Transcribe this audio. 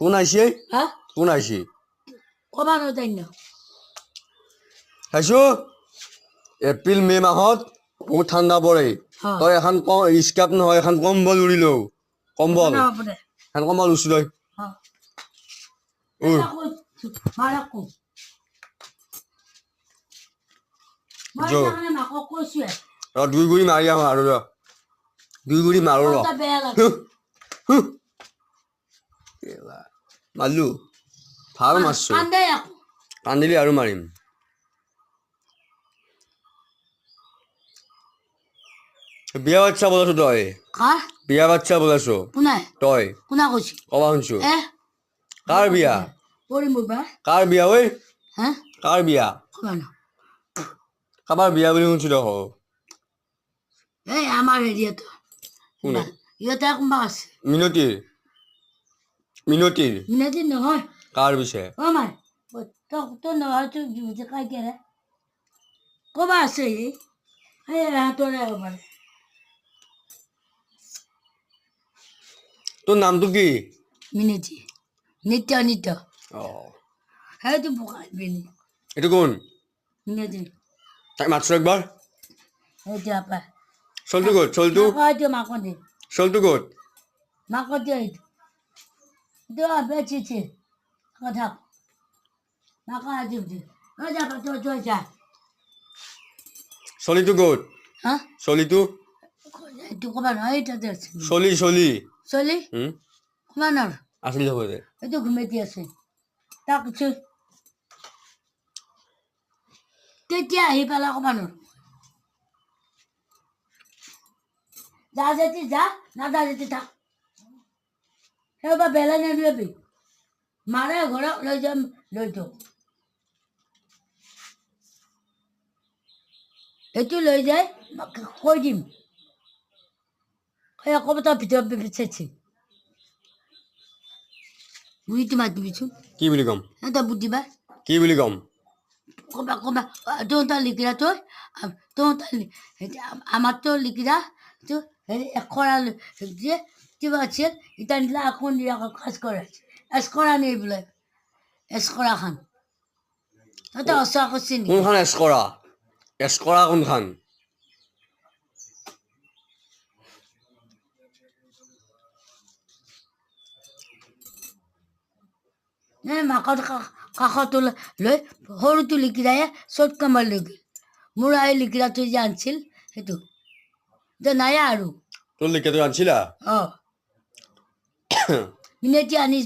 কোন আইছে হ্যাঁ কোন আইছে কমানো যাই না খাইছো এপ্ৰিল মে মাহত বহুত ঠাণ্ডা পৰে হ্যাঁ তই এখন স্কাৰ্ফ নহয় এখন কম্বল উৰি লও কম্বল না হবে এখন কম্বল উচি লৈ হ্যাঁ উৰ মাৰাকো মই যো জানে মাকো কইছে ৰ দুই গুৰি মাৰি আহোঁ আৰু ৰ দুই গুৰি মাৰো ৰ কথা বেয়া লাগে মাৰলো ভাল মাৰছো কান্দে আকৌ কান্দিলি আৰু মাৰিম বিয়া বাচ্চা বলাছো তই কা বিয়া বাচ্চা বলাছো কোনাই তই কোনা কইছে কবা শুনছো এ কাৰ বিয়া পৰি মুবা কাৰ বিয়া ঐ হ্যাঁ কাৰ বিয়া কমানো কাবাৰ বিয়া বুলি শুনছো দেখ এই আমাৰ এৰিয়াতে কোনে ইয়াতে কোনবা আছে মিনতিৰ মিনাজি নহয় কাৰ পিছে ও মাই তো নহয় তো যে কাই কেৰে কবা আছে এই তোৰে মানে তোৰ নামটো কি মিনাজি নিত্য নিত্য অ হ্যাঁ তো বোকাই বেনি এইটো কোন মিনাজি তাক মাতছো একবাৰ এই যে আপা চলটো ক'ত চলটো মাকো দে চলটো ক'ত মাকো দে দেওয়া বেচেছে কথা মাকো আজিব দে ওই যা তো যা চলিটো ক'ত হ্যাঁ চলিটো তুই কবা নয় এটা দেখছি চলি চলি কমানোর আসলি হ'ব দে এই তো ঘুমাইতে আছে তাক কিছু তেতিয়া আহি পেলা কমানোর যা যেতে যা না যা যেতে থাক এবার বেলা নিয়ে নেবি মারে ঘরে লই যাম লই তো এইটো লৈ যায় কৈ দিম সেই অকণমান ভিতৰত বিচাৰিছে বুঢ়ীটো মাতি দিবিচোন কি বুলি ক'ম এটা বুদ্ধিবা কি বুলি ক'ম কবা তোৰ লিখিৰা তই আমাৰতো লিখিৰা তো এশৰা যে কিবা আছিল ইটা নিলা এখন দিয়া কাজ কৰা এশকৰা নেই বোলে এশকৰা খান তই অচৰা কৰিছে নেকি কোনখন এস্কৰা কোনখন মাকৰ কাষতো লৈ সৰুটো লিখিৰাই চট কামাৰ লৈ গ'ল মোৰ এই লিখিৰাটো যে আনিছিল সেইটো যে নাই আৰু তোৰ লিখিয়াটো আনিছিলা মিনেটি আনি